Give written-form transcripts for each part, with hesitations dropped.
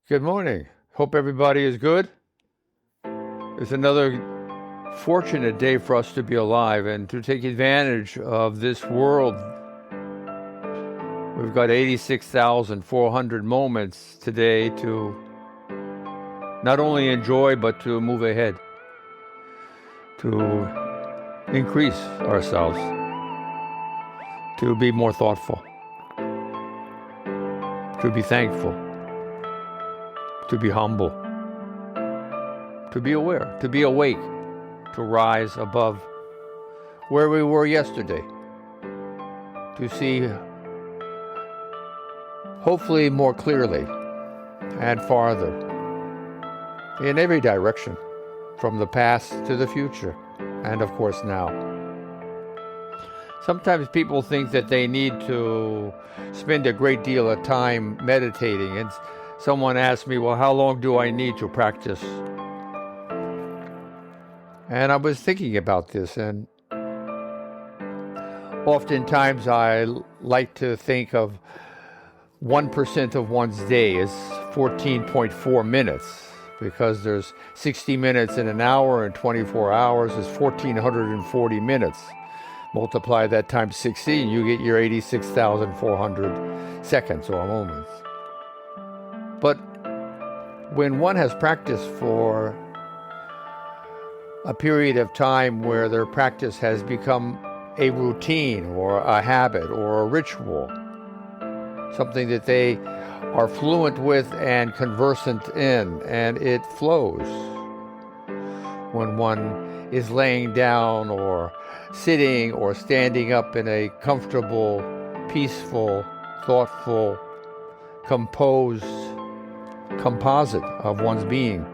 Good morning. Hope everybody is good. It's another fortunate day for us to be alive and to take advantage of this world. We've got 86,400 moments today to not only enjoy, but to move ahead, to increase ourselves, to be more thoughtful, to be thankful, to be humble, to be aware, to be awake, to rise above where we were yesterday, to see hopefully more clearly and farther in every direction, from the past to the future, and of course now. Sometimes people think that they need to spend a great deal of time meditating, and someone asked me, well, how long do I need to practice? And I was thinking about this, and oftentimes I like to think of 1% of one's day is 14.4 minutes, because there's 60 minutes in an hour, and 24 hours is 1,440 minutes. Multiply that times 16, you get your 86,400 seconds or moments. But when one has practiced for a period of time where their practice has become a routine or a habit or a ritual, something that they are fluent with and conversant in, and it flows. When one is laying down or sitting or standing up in a comfortable, peaceful, thoughtful, composed composite of one's being.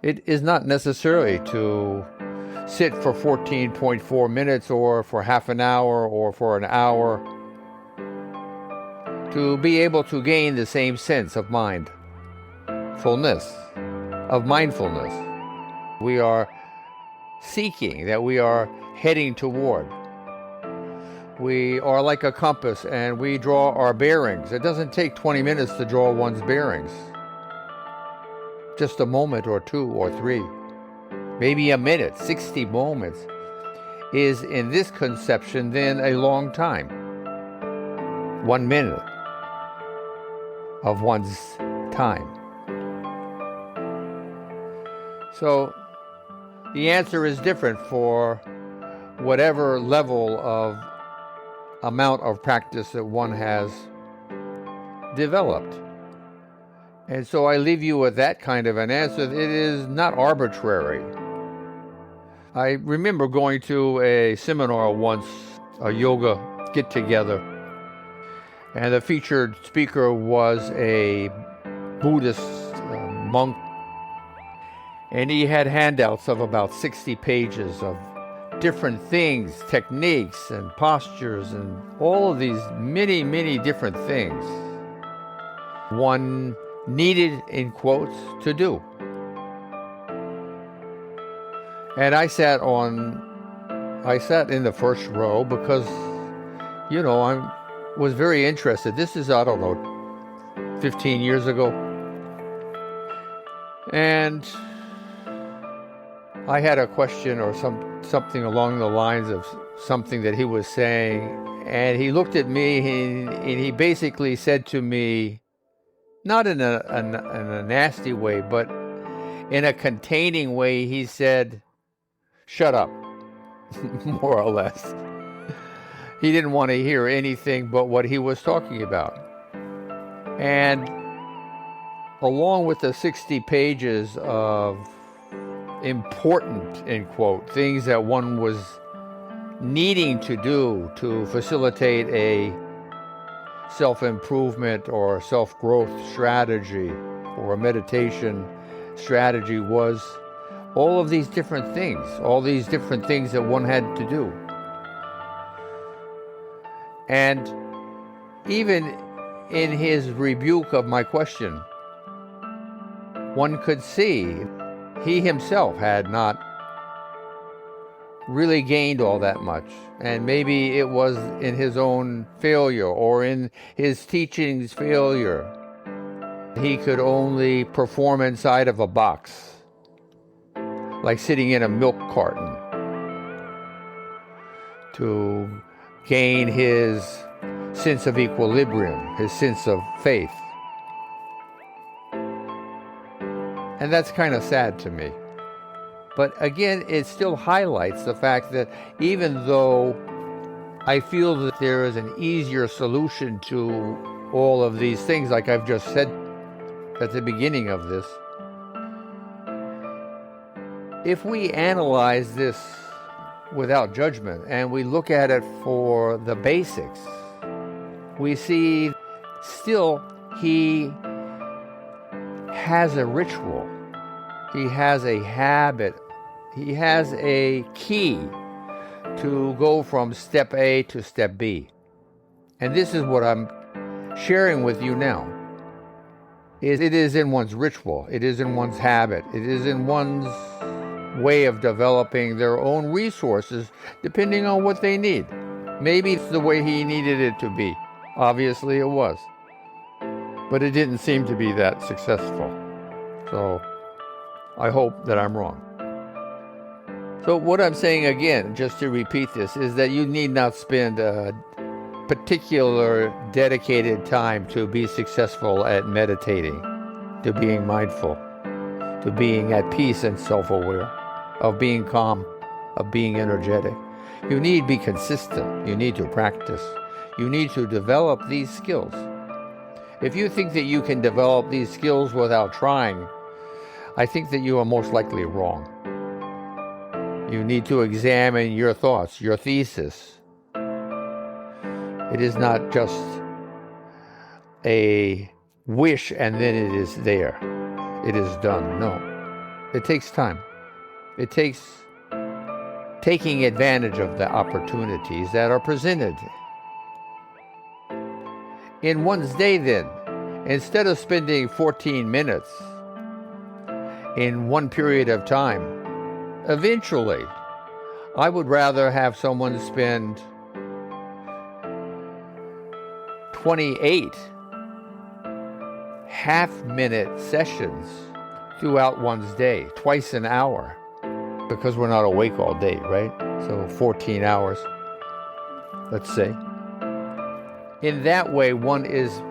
It is not necessary to sit for 14.4 minutes or for half an hour or for an hour to be able to gain the same sense of mindfulness, of mindfulness we are seeking, that we are heading toward. We are like a compass, and we draw our bearings. It doesn't take 20 minutes to draw one's bearings. Just a moment or two or three, maybe a minute. 60 moments is, in this conception, then a long time. 1 minute of one's time. So the answer is different for whatever level of amount of practice that one has developed. And so I leave you with that kind of an answer. It is not arbitrary. I remember going to a seminar once, a yoga get-together, and the featured speaker was a Buddhist monk, and he had handouts of about 60 pages of different things, techniques and postures and all of these many, many different things one needed, in quotes, to do. And I sat in the first row because, I was very interested. This is, 15 years ago. And I had a question or something along the lines of something that he was saying, and he looked at me and he basically said to me, not in a nasty way, but in a containing way, he said, "Shut up," more or less. He didn't want to hear anything but what he was talking about. And along with the 60 pages of important, in quote, things that one was needing to do to facilitate a self-improvement or self-growth strategy or a meditation strategy, was all of these different things that one had to do. And even in his rebuke of my question, one could see he himself had not really gained all that much. And maybe it was in his own failure or in his teaching's failure he could only perform inside of a box, like sitting in a milk carton, to gain his sense of equilibrium, his sense of faith. And that's kind of sad to me. But again, it still highlights the fact that even though I feel that there is an easier solution to all of these things, like I've just said at the beginning of this, if we analyze this without judgment and we look at it for the basics, we see still he has a ritual, he has a habit, he has a key to go from step A to step B. And this is what I'm sharing with you now. It is in one's ritual, it is in one's habit, it is in one's way of developing their own resources depending on what they need. Maybe it's the way he needed it to be. Obviously it was. But it didn't seem to be that successful. So I hope that I'm wrong. So what I'm saying again, just to repeat this, is that you need not spend a particular dedicated time to be successful at meditating, to being mindful, to being at peace and self-aware, of being calm, of being energetic. You need to be consistent. You need to practice. You need to develop these skills. If you think that you can develop these skills without trying, I think that you are most likely wrong. You need to examine your thoughts, your thesis. It is not just a wish and then it is there. It is done. No. It takes time. It takes taking advantage of the opportunities that are presented. In one's day then, instead of spending 14 minutes in one period of time, eventually, I would rather have someone spend 28 half-minute sessions throughout one's day, twice an hour, because we're not awake all day, right? So 14 hours, let's say. In that way, one is,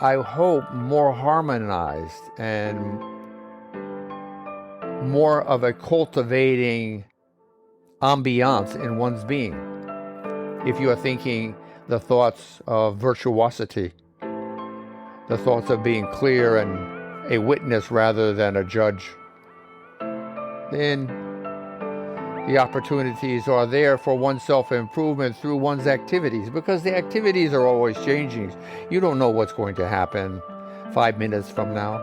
I hope, more harmonized and more of a cultivating ambiance in one's being. If you are thinking the thoughts of virtuosity, the thoughts of being clear and a witness rather than a judge, then the opportunities are there for one's self-improvement through one's activities, because the activities are always changing. You don't know what's going to happen 5 minutes from now.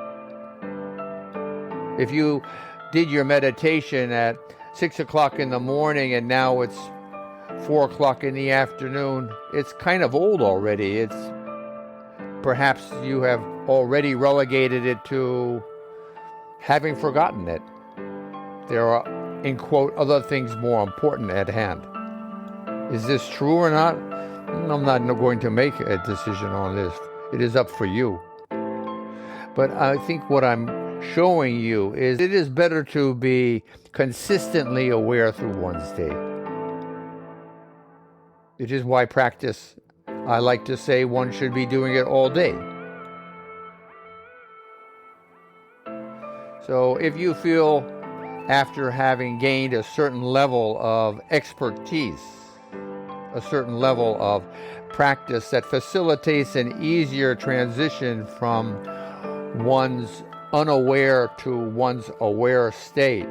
If you did your meditation at 6 o'clock in the morning and now it's 4 o'clock in the afternoon, it's kind of old already. It's perhaps you have already relegated it to having forgotten it. There are, in quote, other things more important at hand. Is this true or not? I'm not going to make a decision on this. It is up for you. But I think what I'm showing you is it is better to be consistently aware through one's day. It is why practice, I like to say, one should be doing it all day. So if you feel, after having gained a certain level of expertise, a certain level of practice that facilitates an easier transition from one's unaware to one's aware state,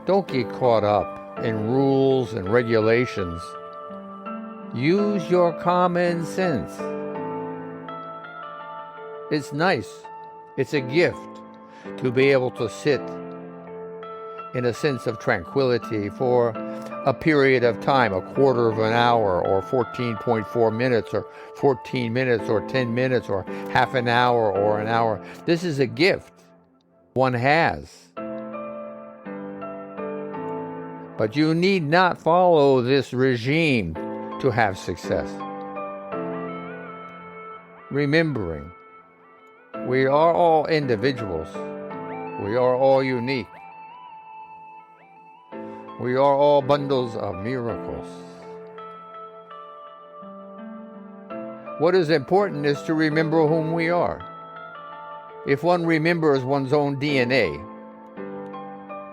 don't get caught up in rules and regulations. Use your common sense. It's nice. It's a gift to be able to sit in a sense of tranquility for a period of time, a quarter of an hour, or 14.4 minutes, or 14 minutes, or 10 minutes, or half an hour, or an hour. This is a gift one has. But you need not follow this regime to have success. Remembering We are all individuals. We are all unique. We are all bundles of miracles. What is important is to remember whom we are. If one remembers one's own DNA,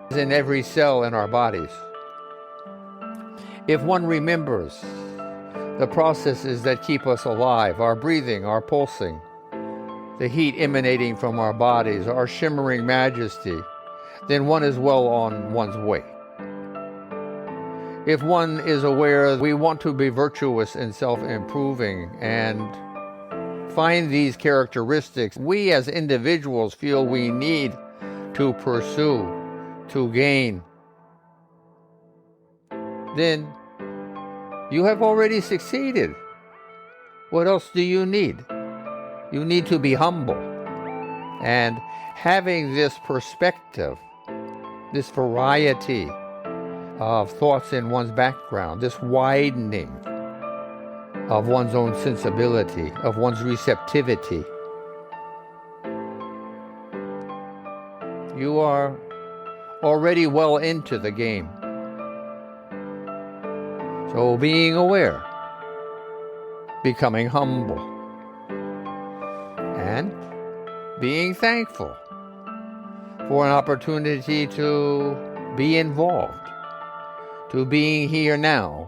it's in every cell in our bodies. If one remembers the processes that keep us alive, our breathing, our pulsing, the heat emanating from our bodies, our shimmering majesty, then one is well on one's way. If one is aware we want to be virtuous and self-improving and find these characteristics we as individuals feel we need to pursue, to gain, then you have already succeeded. What else do you need? You need to be humble. And having this perspective, this variety of thoughts in one's background, this widening of one's own sensibility, of one's receptivity, you are already well into the game. So being aware, becoming humble, and being thankful for an opportunity to be involved, to being here now.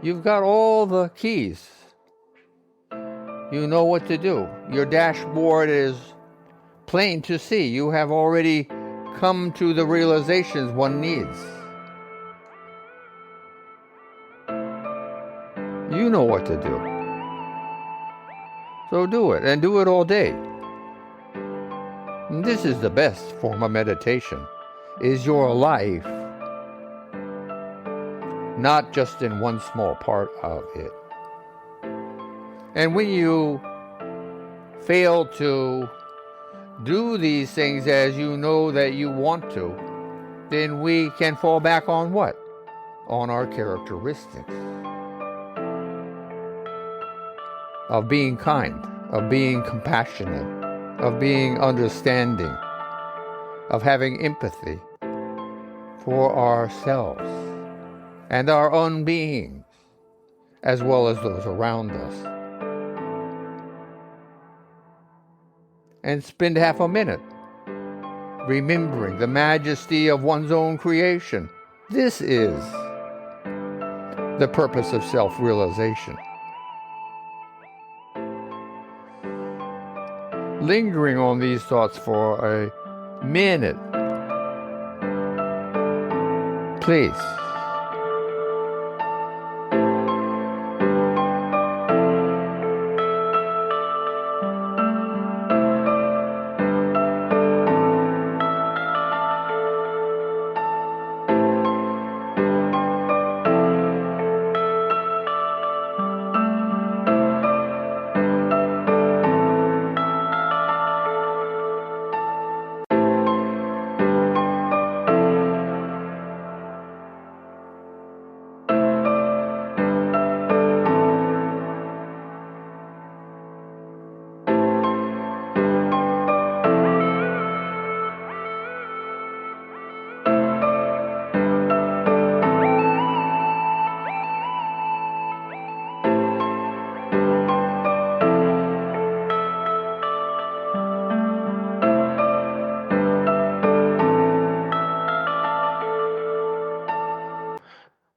You've got all the keys. You know what to do. Your dashboard is plain to see. You have already come to the realizations one needs. You know what to do. So do it, and do it all day. And this is the best form of meditation, is your life, not just in one small part of it. And when you fail to do these things as you know that you want to, then we can fall back on what? On our characteristics. Of being kind, of being compassionate, of being understanding, of having empathy for ourselves and our own beings, as well as those around us. And spend half a minute remembering the majesty of one's own creation. This is the purpose of self-realization. Lingering on these thoughts for a minute, please.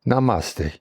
Namaste.